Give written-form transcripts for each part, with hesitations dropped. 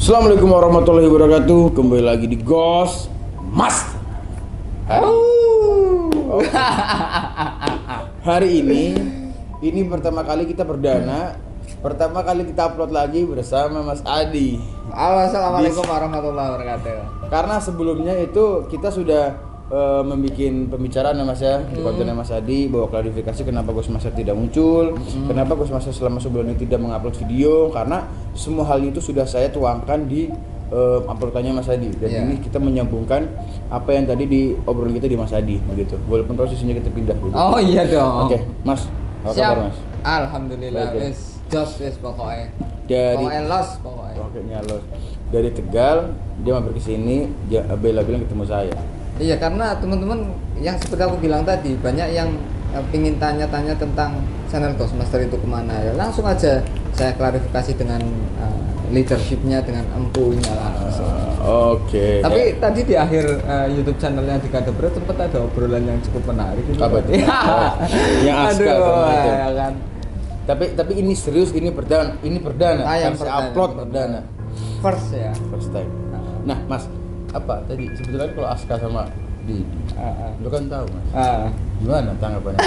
Assalamualaikum warahmatullahi wabarakatuh. Kembali lagi di Ghost Mas. Hari ini pertama kali kita perdana. Pertama kali kita upload lagi bersama Mas Adi. Halo, assalamualaikum warahmatullahi wabarakatuh. Karena sebelumnya itu kita sudah membuat pembicaraan ya Mas ya, di kontennya Mas Adi, bahwa klarifikasi kenapa Ghost Master tidak muncul, kenapa Ghost Master selama sebulan ini tidak mengupload video, karena semua hal itu sudah saya tuangkan di uploadannya Mas Adi. Dan ini kita menyambungkan apa yang tadi di obrolan kita di Mas Adi begitu. Walaupun posisinya kita pindah gitu. Oh iya dong. Oke, Mas. Apa Siap. kabar, Mas? Alhamdulillah, Oke. wis jos wis pokoknya. Dari Pokoknya los pokoknya. Pokoknya los. Dari Tegal dia mampir ke sini, Bella bilang ketemu saya. Iya, karena teman-teman yang seperti aku bilang tadi, banyak yang pingin tanya-tanya tentang channel Ghost Master itu kemana ya. Langsung aja saya klarifikasi dengan leadershipnya, dengan empunya langsung. Oke. Tapi tadi di akhir YouTube channelnya di Kadebret sempat ada obrolan yang cukup menarik. Apa itu? Yang Aska Aduh, sama itu. ya kan. Tapi ini serius, ini perdana. Yang Versi upload perdana. First ya. First time. Nah, Mas, apa tadi sebetulnya kalau Aska sama di lu kan tahu, Mas. Gimana tanggapannya?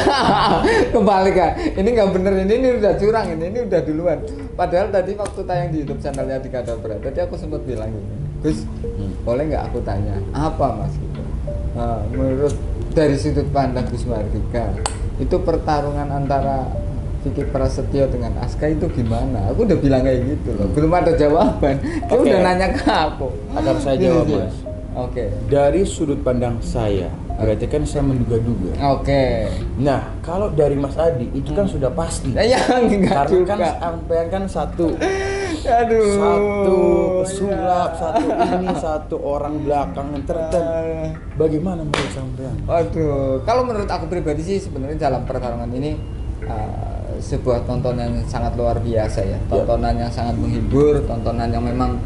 Kembali kan, ini nggak bener, ini udah curang, ini udah duluan. Padahal tadi waktu tayang di YouTube channelnya di Kadebret, tadi aku sempat bilang gini, Gus, boleh nggak aku tanya apa Mas? Gitu. Menurut dari sudut pandang Gus Mardika, itu pertarungan antara Vicky Prasetyo dengan Aska itu gimana? Aku udah bilang kayak gitu loh, belum ada jawaban. Dia udah nanya ke aku. Akan saya jawab, Mas. Oke. Dari sudut pandang saya, berarti kan saya menduga-duga. Oke. Nah, kalau dari Mas Adi itu kan sudah pasti. Ya enggak Karena juga. kan sampean kan satu Aduh. pesulap, ya. satu ini, satu orang belakang yang tertentu. Bagaimana menurut sampean? Waduh, kalau menurut aku pribadi sih sebenarnya dalam pertarungan ini sebuah tontonan yang sangat luar biasa ya. Tontonan yang sangat menghibur, tontonan yang memang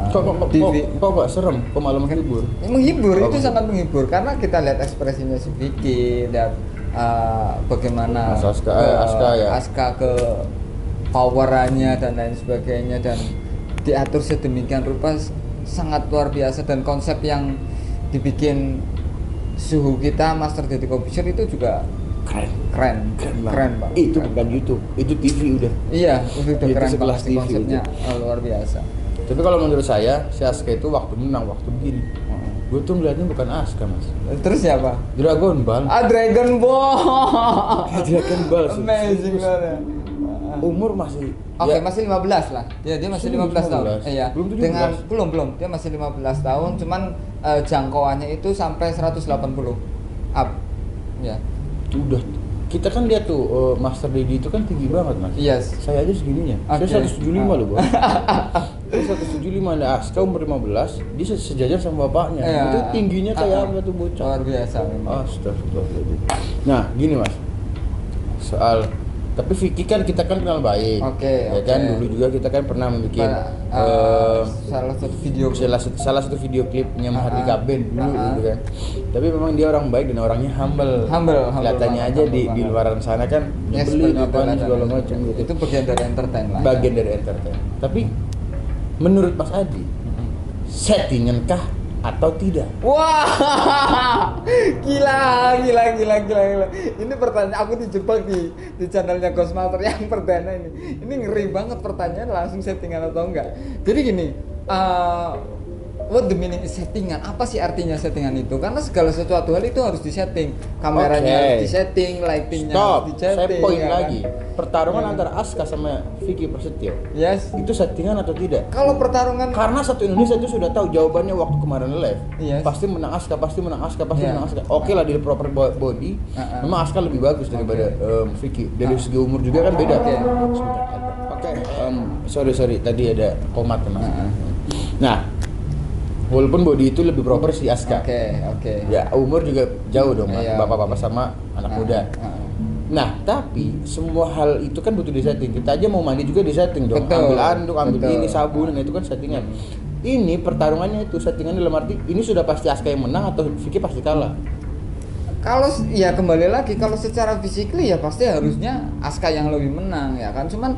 kok serem? Kok malah menghibur? menghibur. Oh, Itu sangat menghibur karena kita lihat ekspresinya si Vicky, lihat bagaimana Mas Aska ya. Aska ke powerannya dan lain sebagainya, dan diatur sedemikian rupa sangat luar biasa, dan konsep yang dibikin suhu kita Master Deddy Corbuzier itu juga keren banget. Itu bukan YouTube, itu TV udah. Iya, udah Itu keren sekelas banget, TV konsepnya luar biasa. Tapi kalau menurut saya, si Aska itu waktu menang, waktu begini, gue tuh ngeliatnya bukan Aska, Mas. Terus siapa? Dragon Ball. Dragon Ball. Dragon Ball. Amazing banget. Umur masih. Oke, masih 15 lah. Ya, dia masih 15 tahun. 15. Iya. Belum 17. Dengan belum. Dia masih 15 tahun, cuman jangkauannya itu sampai 180 up. Ya. Udah. Kita kan lihat tuh Master Deddy itu kan tinggi banget, Mas. Iya. Saya aja segininya. Oke. Saya 175 loh, Bos. Saya 175, ada Aska umur 15, dia sejajar sama bapaknya. Iya. Itu tingginya kayak apa tuh bocah? Luar biasa memang. Astagfirullahaladzim. Nah, gini Mas. Soal tapi Vicky kan kita kan kenal baik. Oke, Ya kan dulu juga kita kan pernah membuat salah satu video klipnya Mahardika Band dulu gitu kan. Tapi memang dia orang baik dan orangnya humble. Kelihatannya aja di luaran sana kan nyebelin apa segala macam gitu. Itu bagian dari entertain lah. Bagian dari entertain. Tapi menurut Mas Adi, settingan kah atau tidak? Wah, gila. Ini pertanyaan aku dijebak di channelnya Ghost Master yang perdana ini. Ini ngeri banget pertanyaan, langsung settingan atau enggak. Jadi gini, what the meaning is settingan? Apa sih artinya settingan itu? Karena segala sesuatu hal itu harus disetting. Kameranya harus disetting, lightingnya harus disetting. Saya poin ya lagi. Kan? Pertarungan antara Aska sama Vicky Prasetyo. Yes. Itu settingan atau tidak? Kalau pertarungan, Karena satu Indonesia itu sudah tahu jawabannya waktu kemarin live. Yes. Pasti menang Aska. Menang Yeah. Aska. Oke lah, di proper body, memang Aska lebih bagus daripada Vicky. Dari segi umur juga kan beda. Oke. Sorry tadi ada komat Mas. Nah, walaupun body itu lebih proper si Aska. Oke. Ya, umur juga jauh dong, Mas. Iya. Bapak-bapak sama anak muda. Nah, tapi semua hal itu kan butuh disetting. Kita aja mau mandi juga disetting dong. Betul. Ambil anduk, ambil Betul. ini sabun, nah itu kan settingan. Ini pertarungannya itu settingan dalam arti ini sudah pasti Aska yang menang atau Vicky pasti kalah. Kalau ya kembali lagi, kalau secara physically ya pasti harusnya Aska yang lebih menang ya kan. Cuman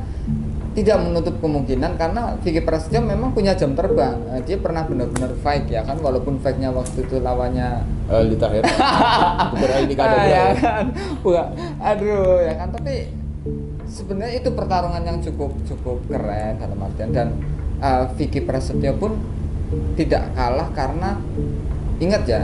tidak menutup kemungkinan karena Vicky Prasetyo memang punya jam terbang. Dia pernah benar-benar fight ya kan, walaupun fight-nya waktu itu lawannya Aldi Tahir. Bukan Aldi Kadabra. ya kan. Bukan. Aduh ya kan, tapi sebenarnya itu pertarungan yang cukup keren dalam artian, dan Vicky Prasetyo pun tidak kalah karena, ingat ya,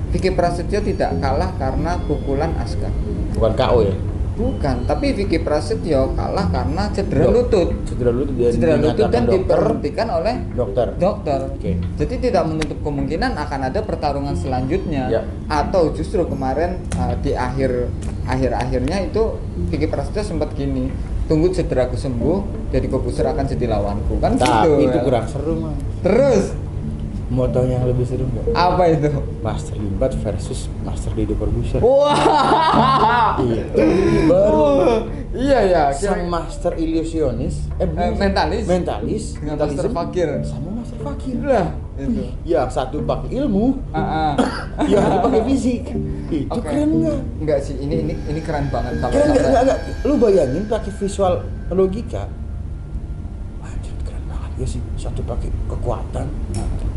Vicky Prasetyo tidak kalah karena pukulan Aska. Bukan KO ya. Bukan, tapi Vicky Prasetyo kalah karena cedera lutut. Cedera lutut Dan diberhentikan oleh dokter. Oke. Jadi tidak menutup kemungkinan akan ada pertarungan selanjutnya. Ya. Atau justru kemarin di akhirnya itu Vicky Prasetyo sempat gini, tunggu cederaku sembuh, jadi Corbuzier akan jadi lawanku kan. Tapi gitu. itu kurang seru mah. Terus Motonya yang lebih seru nggak? apa itu? Master Limbat versus Master Deddy Corbuzier. Wah. Itu baru. Iya ya. Sang Master Ilusionis, Mentalis. mentalism Dengan Master Fakir. sama Master Fakir. Lah itu. Ya satu pakai ilmu, ya satu pakai fisik. Itu Oke. keren nggak? Enggak sih, ini keren banget kalau Keren sampai nggak? Lu bayangin pakai visual logika. Anjir keren banget ya sih. Satu pakai kekuatan,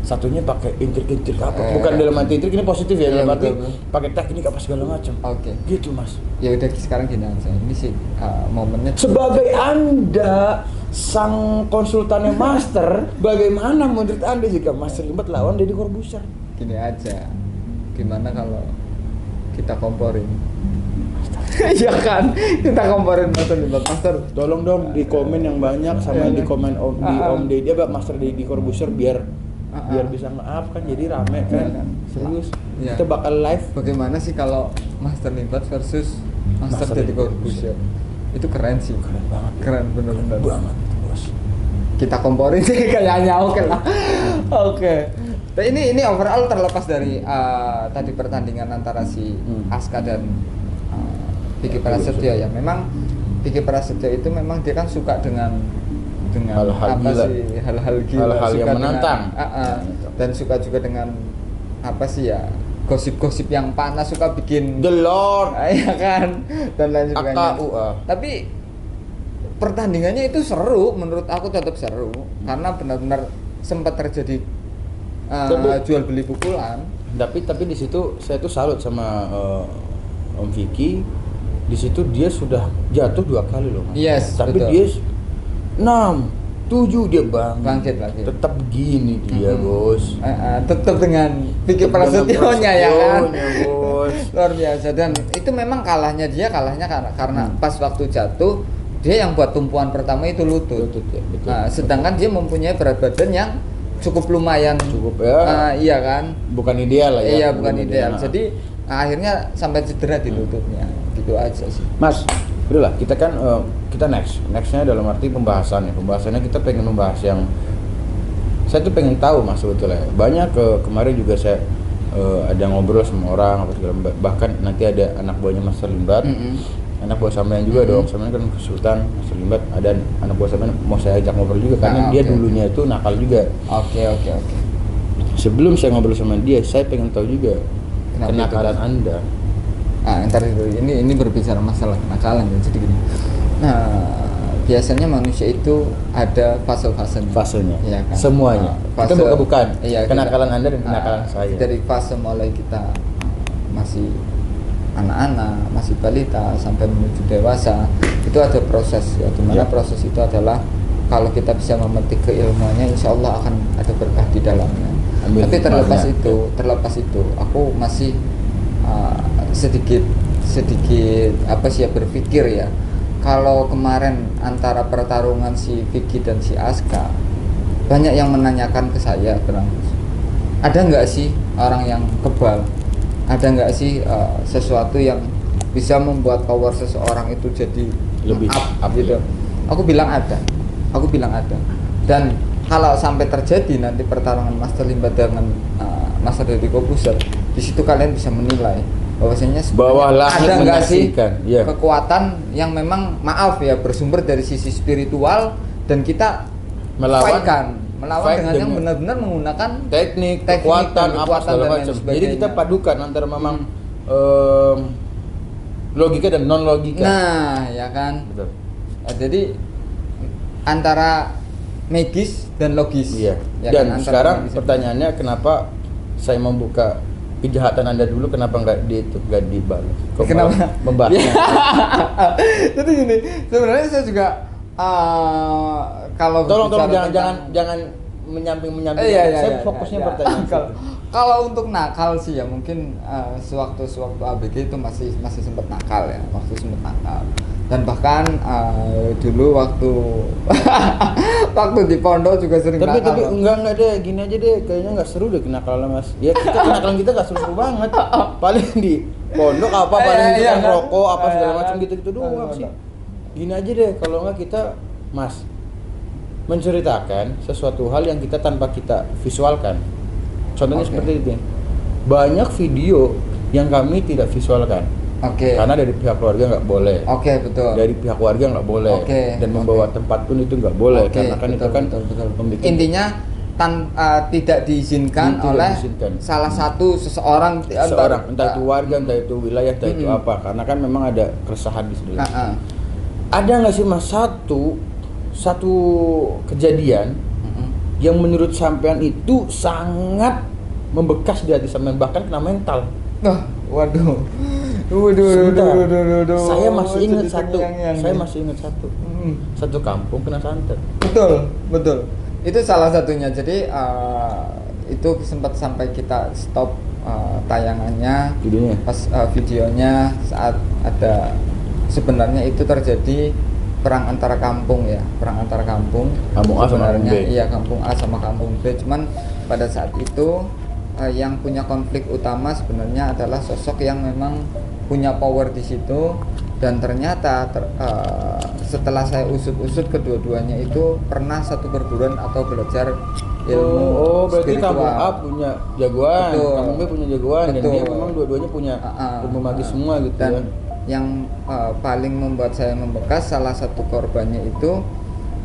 satunya pakai intrik apa? Bukan dalam arti intrik ini positif ya, Iya, dalam arti betul. pakai teknik apa segala macam. Oke. Gitu mas. Ya udah sekarang gini aja. Ini sih momennya Sebagai Anda sang konsultannya Master, bagaimana menurut Anda jika Master Limbat lawan Deddy Corbuzier? gini aja. Gimana kalau kita komporin? Iya kan? Kita komporin Master Limbat. Master Tolong dong di komen yang banyak sama Iya, di komen Om Deddy apa Master Deddy Corbuzier biar bisa maafkan, jadi rame kan. Iya kan? Serius. Iya. Kita bakal live. bagaimana sih kalau Master Limbat versus Master Master Deddy Deddy Corbuzier? Itu keren sih. Keren banget. Keren bener-bener. Banget, Bos. Kita komporin sih kayaknya oke lah. Oke. Nah, ini overall terlepas dari tadi pertandingan antara si Aska dan Vicky Prasetyo ya. Memang Vicky Prasetyo itu memang dia kan suka dengan Hal-hal apa gila. sih, hal-hal gila, Hal-hal suka yang menantang. dan suka juga dengan apa sih ya, gosip-gosip yang panas, suka bikin The Lord. ya kan, dan lain sebagainya. AKUA. Tapi pertandingannya itu seru, menurut aku tetap seru karena benar-benar sempat terjadi jual beli pukulan. Tapi di situ saya tuh salut sama Om Vicky. Di situ dia sudah jatuh 2 kali loh, Mas. Yes, Tapi betul. dia 6, 7 dia Bangkit lagi. Tetap gini dia, Bos. Tetap dengan Vicky Tetap dengan Prasetyonya ya kan. Prasetyonya, Bos. Luar biasa, dan itu memang kalahnya karena pas waktu jatuh dia yang buat tumpuan pertama itu lutut. Lutut, ya, betul. Nah, sedangkan dia mempunyai berat badan yang cukup lumayan. Cukup ya. Iya kan? Bukan ideal lah ya. Iya, bukan ideal. Nah. Jadi akhirnya sampai cedera di lututnya. Gitu aja sih. Mas, udahlah kita kan kita nextnya dalam arti pembahasannya kita pengen membahas yang saya tuh pengen tahu Mas sebetulnya banyak kemarin juga saya ada ngobrol sama orang apa segala, bahkan nanti ada anak buahnya Master Limbat, anak buah sampean juga dong, sampean kan Sultan Master Limbat, ada anak buah sampean mau saya ajak ngobrol juga karena dia dulunya itu nakal juga. Oke. Sebelum saya ngobrol sama dia, saya pengen tahu juga Kenapa kenakalan Anda. Ntar ini berbicara masalah kenakalan ya, jadi gini. Nah, biasanya manusia itu ada fasenya. Iya kan? Semuanya. Kita bukan Iya, kenakalan Anda dan kenakalan saya. Dari fase mulai kita masih anak-anak, masih balita sampai menuju dewasa, itu ada proses ya, dimana proses itu adalah kalau kita bisa memetik keilmuannya, insya Allah akan ada berkah di dalamnya. Tapi terlepas itu, aku masih sedikit apa sih ya, berpikir ya, kalau kemarin antara pertarungan si Vicky dan si Aska, banyak yang menanyakan ke saya, ada nggak sih orang yang kebal, ada nggak sih sesuatu yang bisa membuat power seseorang itu jadi lebih up gitu. ya. Aku bilang ada, dan kalau sampai terjadi nanti pertarungan Master Limbat dengan Master Deddy Corbuzier, di situ kalian bisa menilai bahwasanya ada nggak sih kekuatan yang memang bersumber dari sisi spiritual dan kita melawan dengan yang benar-benar menggunakan teknik kekuatan apa segala macam. Jadi kita padukan antara memang logika dan non logika. Nah, ya kan. Betul. Jadi antara magis dan logis. Iya. Ya Dan kan, antara sekarang magis dan pertanyaannya kenapa saya membuka kejahatan Anda dulu, kenapa nggak dibalas? Kok Kenapa? malah membahasnya? Jadi gini, sebenarnya saya juga kalau Tolong berbicara jangan menyamping. Saya fokusnya iya. pertanyaan. Kalau untuk nakal sih ya mungkin sewaktu ABG itu masih sempat nakal ya, dan bahkan dulu waktu di pondok juga sering Tapi nakal. enggak deh, gini aja deh, kayaknya nggak seru deh kenakalan Mas. Ya kenakalan kita nggak seru banget. Paling di pondok apa paling itu Iya, kan kan? rokok apa segala macam Kan? gitu doang Benar. sih. Gini aja deh, kalau nggak kita Mas menceritakan sesuatu hal yang kita tanpa kita visualkan. Contohnya Oke. seperti itu. Banyak video yang kami tidak visualkan. Oke. Karena dari pihak keluarga nggak boleh. Oke, betul. Dari pihak keluarga nggak boleh. Oke, Dan membawa tempat pun itu nggak boleh. Oke, Karena kan itu kan betul. membuat Intinya tidak diizinkan Tidak oleh diizinkan. salah satu seseorang entah itu warga, entah itu wilayah, entah itu apa. Karena kan memang ada keresahan di situ. Ada nggak sih Mas satu kejadian yang menurut sampean itu sangat membekas di hati sampean, bahkan kena mental? Waduh. Sebentar. Saya masih ingat Jadi satu. terngiang-ngiang Saya nih. masih ingat satu. Satu kampung kena santet. Betul. Itu salah satunya. Jadi itu sempat sampai kita stop tayangannya. Videonya. Pas videonya saat ada sebenarnya itu terjadi perang antara kampung ya, Kampung A sama kampung B. Iya, kampung A sama kampung B. Cuman pada saat itu yang punya konflik utama sebenarnya adalah sosok yang memang punya power di situ, dan ternyata setelah saya usut-usut kedua-duanya itu pernah satu perguruan atau belajar ilmu berarti spiritual. kampung A punya jagoan, Betul. kampung B punya jagoan, dan Betul. dia memang dua-duanya punya ilmu magis semua gitu Dan ya. yang paling membuat saya membekas, salah satu korbannya itu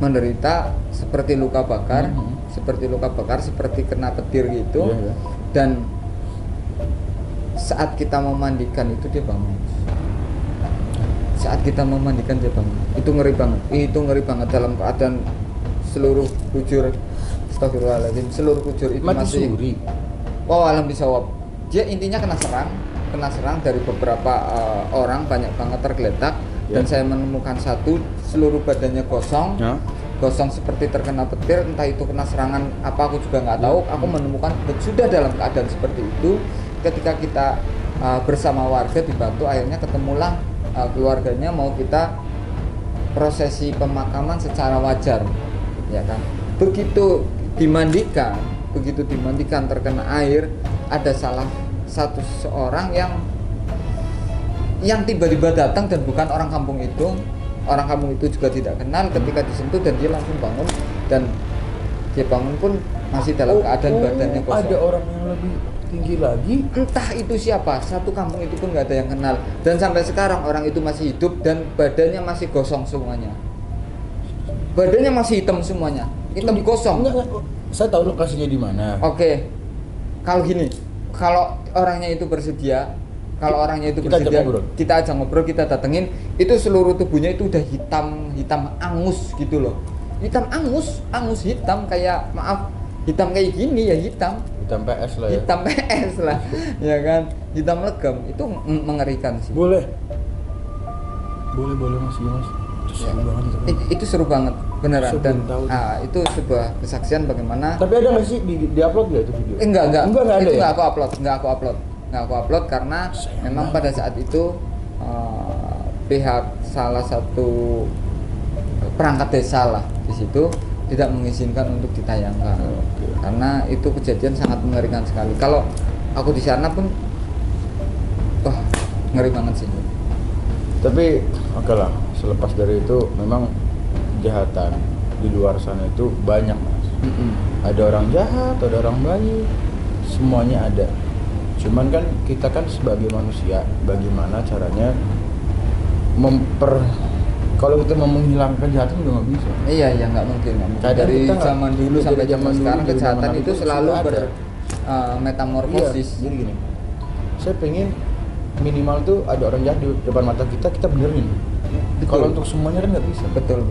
menderita seperti luka bakar, seperti kena petir gitu. Iya. Dan saat kita memandikan itu dia bangun. Itu ngeri banget dalam keadaan seluruh kujur, astagfirullahaladzim, seluruh kujur itu Mati masih suri. alam bisawab. Dia intinya kena serang dari beberapa orang, banyak banget tergeletak. Ya. Dan saya menemukan satu, seluruh badannya gosong, Ya. gosong seperti terkena petir, entah itu kena serangan apa aku juga nggak tahu. Aku menemukan sudah dalam keadaan seperti itu. Ketika kita bersama warga dibantu, akhirnya ketemulah keluarganya, mau kita prosesi pemakaman secara wajar, ya kan. Begitu dimandikan terkena air, ada salah satu seorang yang tiba-tiba datang dan bukan orang kampung itu juga tidak kenal. Ketika disentuh dan dia langsung bangun, dan dia bangun pun masih dalam keadaan badannya kosong. Ada orang yang lebih tinggi lagi. Entah itu siapa, satu kampung itu pun nggak ada yang kenal, dan sampai sekarang orang itu masih hidup dan badannya masih gosong semuanya. Badannya masih hitam semuanya, hitam gosong. Enggak. Saya tahu lokasinya di mana. Oke, kalau gini, kalau orangnya itu bersedia, kita ajak ngobrol, kita datengin, itu seluruh tubuhnya itu udah hitam angus gitu loh. Hitam angus hitam kayak, maaf, hitam kayak gini ya, hitam PS lah ya. hitam PS lah, ya kan, hitam legam. Itu mengerikan sih. Boleh Mas, iya Mas. Itu seru banget itu. Itu seru banget beneran. Saya Dan belum tahu. itu sebuah kesaksian bagaimana. Tapi ada nggak sih di upload nggak itu video? Enggak ada itu ya? nggak aku upload karena memang pada saat itu pihak salah satu perangkat desa lah di situ tidak mengizinkan untuk ditayangkan. Karena itu kejadian sangat mengerikan sekali. Kalau aku di sana pun wah, ngeri banget sih. Tapi oke lah, selepas dari itu memang kejahatan di luar sana itu banyak Mas. Ada orang jahat, ada orang baik, semuanya ada. Cuman kan kita kan sebagai manusia, bagaimana caranya kalau kita mau menghilangkan kejahatan juga nggak bisa. Iya nggak mungkin. Kadang Dari kita nggak- zaman dulu dari sampai zaman zaman dulu, sekarang dari kejahatan zaman itu aku selalu sudah ada. metamorfosis. Iya, jadi gini, saya pengen minimal tuh ada orang jahat di depan mata kita benerin. Kalau untuk semuanya kan nggak bisa. Betul.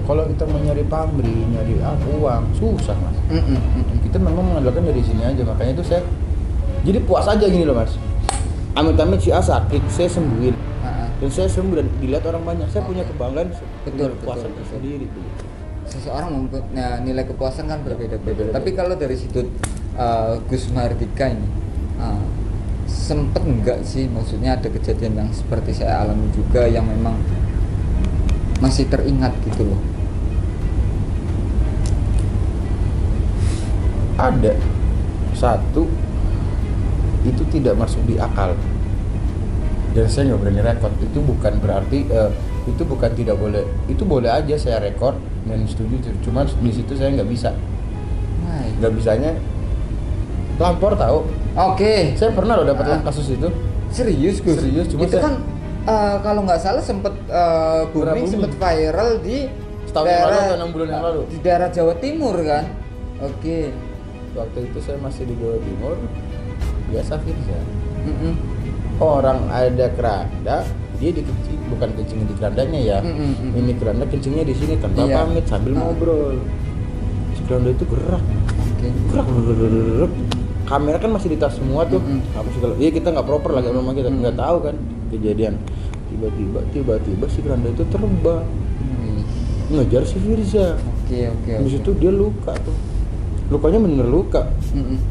Kalau kita mau nyari pamrih, nyari uang, susah mas. Kita memang mengandalkan dari sini aja, makanya itu saya jadi puas aja gini loh mas. Amit-amit si A sakit, saya sembuhin. Dan saya sembuh dan dilihat orang banyak, saya punya kebanggaan, kepuasan sendiri. Seseorang mempunyai nilai kepuasan kan berbeda-beda. Tapi kalau dari situ Gus Mahardika ini sempet enggak sih, maksudnya ada kejadian yang seperti saya alami juga yang memang masih teringat gitu loh? Ada satu itu tidak masuk di akal dan saya nggak berani rekod. Itu bukan berarti itu bukan tidak boleh, itu boleh aja saya rekod dan setuju, cuman di situ saya nggak bisa. Nggak bisanya lampor tahu. Oke. Saya pernah loh dapat kasus itu. Serius Gus? Serius, cuma itu kan kalau nggak salah sempet booming, sempet viral di setahun yang lalu atau 6 bulan yang lalu di daerah Jawa Timur kan. Oke. Waktu itu saya masih di Jawa Timur, biasa Firza. Orang ada keranda, dia bukan kencing di kerandanya ya. Ini keranda kencingnya di sini tanpa pamit sambil ngobrol. Si keranda itu gerak. Gerak. Kamera kan masih di tas semua tuh. Apa segala. Iya kita nggak proper lagi rumah kita, nggak tahu kan kejadian. Tiba-tiba si keranda itu terbang. Ngejar si Firza. Oke. Di situ dia luka tuh. Lukanya bener luka.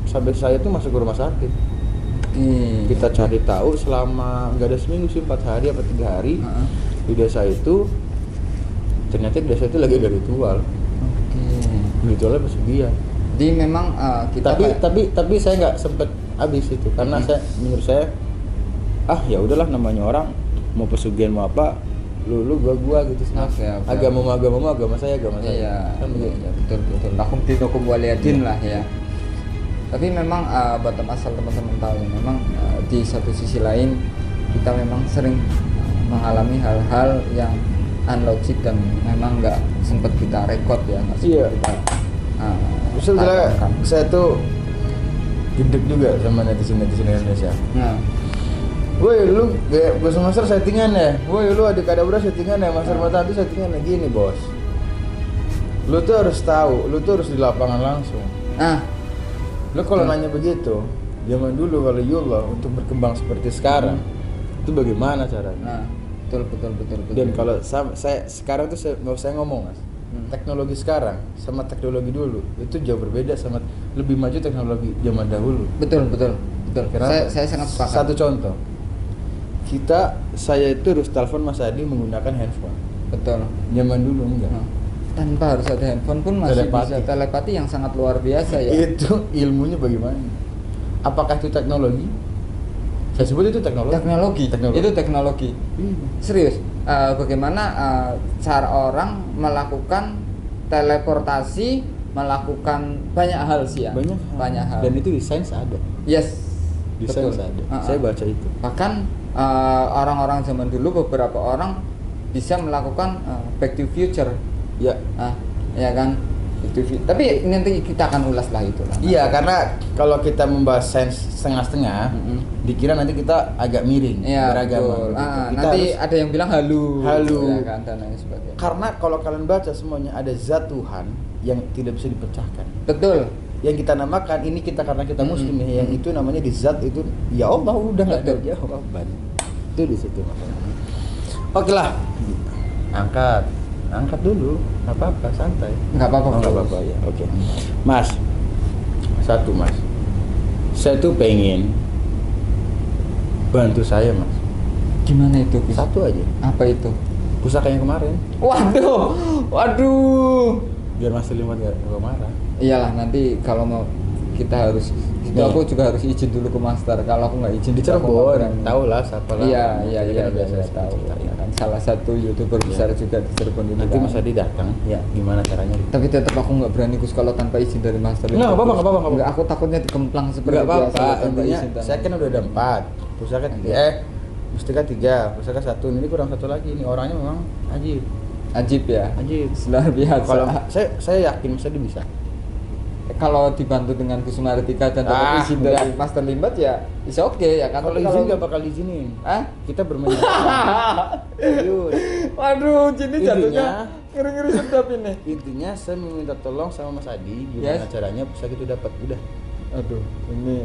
Sampai saya tuh masuk ke rumah sakit. Kita cari tahu selama nggak ada seminggu sih, 4 hari apa 3 hari. Di desa itu ternyata di desa itu lagi ada ritual. Ritualnya pesugihan. Jadi memang kita tapi saya nggak sempet habis itu karena menurut saya ya udahlah, namanya orang mau pesugihan mau apa, lu gua gitu sih. Agama saya. Iya, betul. Lakum dinukum waliyadin lah ya. Tapi memang buat asal teman-teman tahu, memang di satu sisi lain kita memang sering mengalami hal-hal yang unlogik dan memang nggak sempat kita rekod ya. Iya. Saya tuh gedek juga sama netizen Indonesia. Woi lu gue semester settingan ya, woi lu adik kadabra settingan ya, master mata itu settingan lagi nih bos. Lu tuh harus tahu, lu tuh harus di lapangan langsung. Lu kalau nanya begitu, zaman dulu waliullah untuk berkembang seperti sekarang, itu bagaimana caranya? Betul. Dan kalau saya sekarang tuh saya ngomong mas, teknologi sekarang sama teknologi dulu itu jauh berbeda, sama lebih maju teknologi zaman dahulu. Betul. Saya sangat sepakat. Satu contoh, saya itu harus telepon Mas Adi menggunakan handphone. Betul. Zaman dulu enggak. Tanpa harus ada handphone pun masih bisa telepati yang sangat luar biasa ya. Itu ilmunya bagaimana? Apakah itu teknologi? Saya sebut itu teknologi. Itu teknologi. Serius. Bagaimana cara orang melakukan teleportasi, melakukan banyak hal sih ya. Banyak hal. Dan itu di sains ada. Yes. Di sains ada. Saya baca itu. Bahkan orang-orang zaman dulu, beberapa orang bisa melakukan back to future. Ya. Ya kan. Tapi nanti kita akan ulas lah itu lah. Iya, karena kalau kita membahas sains setengah-setengah, dikira nanti kita agak miring beragama. Nanti ada yang bilang halu ya kan, dan lain sebagainya. Karena kalau kalian baca semuanya ada zat Tuhan yang tidak bisa dipecahkan. Betul. Yang kita namakan ini karena kita muslim ya, yang itu namanya di zat itu ya Allah, udah nggak ada jawaban. Itu di situ makanya. Oke lah, angkat dulu, nggak apa-apa, santai. Nggak apa-apa ya. Oke. Mas, saya tuh pengen bantu saya mas. Gimana itu? Satu aja. Apa itu? Pusaka yang kemarin. Waduh. Biar Mas Limat nggak marah. Iyalah, nanti kalau mau kita harus itu aku juga harus izin dulu ke master. Kalau aku nggak izin di Cirebon, tahu lah siapa lah. Iya biasa tahu. Ya kan salah satu YouTuber besar juga di Cirebon itu. Nanti Mas Adi datang. Ya, gimana caranya? Tapi tetap aku nggak berani Gus kalau tanpa izin dari master. Nggak apa-apa. Nggak, aku takutnya dikemplang seperti biasa. Intinya saya kan udah ada 4. Pusaka mustika 3, pusaka 1. Ini kurang 1 lagi. Ini orangnya memang ajib ya. Ajib. Luar biasa. Kalau saya yakin Mas Adi bisa. kalau dibantu dengan Gus Mardika dan dapat izin dari Master Limbat ya is oke ya kan. Kalau izin nggak bakal izinin. Kita bermain. Waduh, ini jatuhnya ngeri-ngeri sedap ini. Intinya saya meminta tolong sama Mas Adi gimana caranya bisa gitu dapat udah. Aduh, ini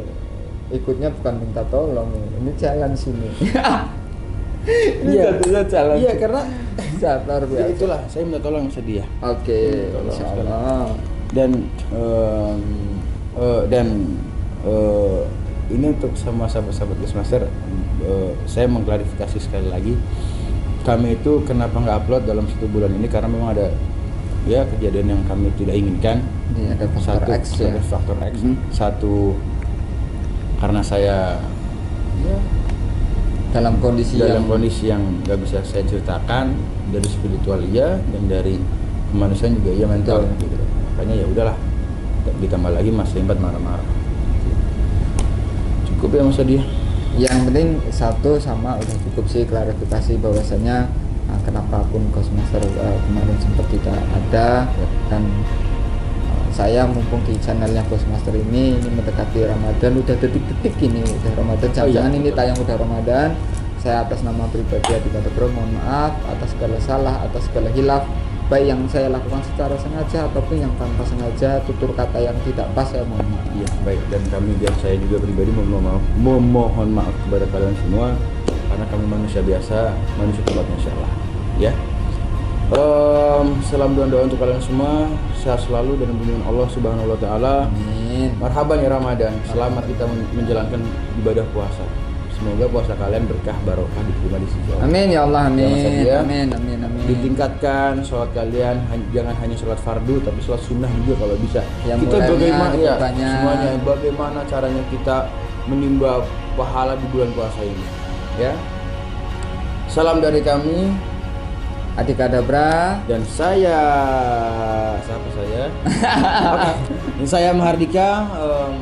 ikutnya bukan minta tolong, ini jalan sini. Ini jatuhnya jalan. Iya, karena luar biasa. Ya itulah, saya minta tolong sedia. Oke, insyaallah. Dan ini untuk sama sahabat-sahabat Gus Master, saya mengklarifikasi sekali lagi, kami itu kenapa nggak upload dalam 1 bulan ini karena memang ada ya kejadian yang kami tidak inginkan. Ini ada faktor X ya. Ada faktor X. Satu, karena saya ya, dalam kondisi yang nggak bisa saya ceritakan, dari spiritual iya dan dari kemanusiaan juga iya, mental gitu. Makanya ya udahlah, ditambah lagi Mas Limbat marah-marah. Cukup ya Mas Adi. Yang penting satu sama udah cukup sih klarifikasi bahwasanya kenapa akun Ghostmaster kemarin sempat tidak ada dan saya mumpung di channelnya Ghostmaster ini mendekati Ramadan, udah detik-detik ini udah Ramadan, jangan ini tayang udah Ramadan. Saya atas nama pribadi Adika Bro mohon maaf atas segala salah, atas segala hilaf, baik yang saya lakukan secara sengaja ataupun yang tanpa sengaja, tutur kata yang tidak pas saya mohon maaf. Iya, baik, dan kami dan saya juga pribadi memohon maaf kepada kalian semua karena kami manusia biasa, manusia tempatnya salah. Ya. Salam doa untuk kalian semua, sehat selalu dan bimbingan Allah Subhanahu wa taala. Amin. Marhaban ya Ramadan. Selamat kita menjalankan ibadah puasa. Semoga puasa kalian berkah, barokah, diterima di sisi Allah. Amin ya Allah, amin. Ya, amin, amin, amin. Ditingkatkan sholat kalian, jangan hanya sholat fardu tapi sholat sunnah juga kalau bisa. Yang kita bagaimana ya banyak. semuanya, bagaimana caranya kita menimba pahala di bulan puasa ini. Ya. Salam dari kami Adika Dabra dan saya siapa saya? Dan saya Mahardika.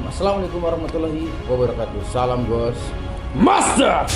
Assalamualaikum warahmatullahi wabarakatuh. Salam Ghostmaster.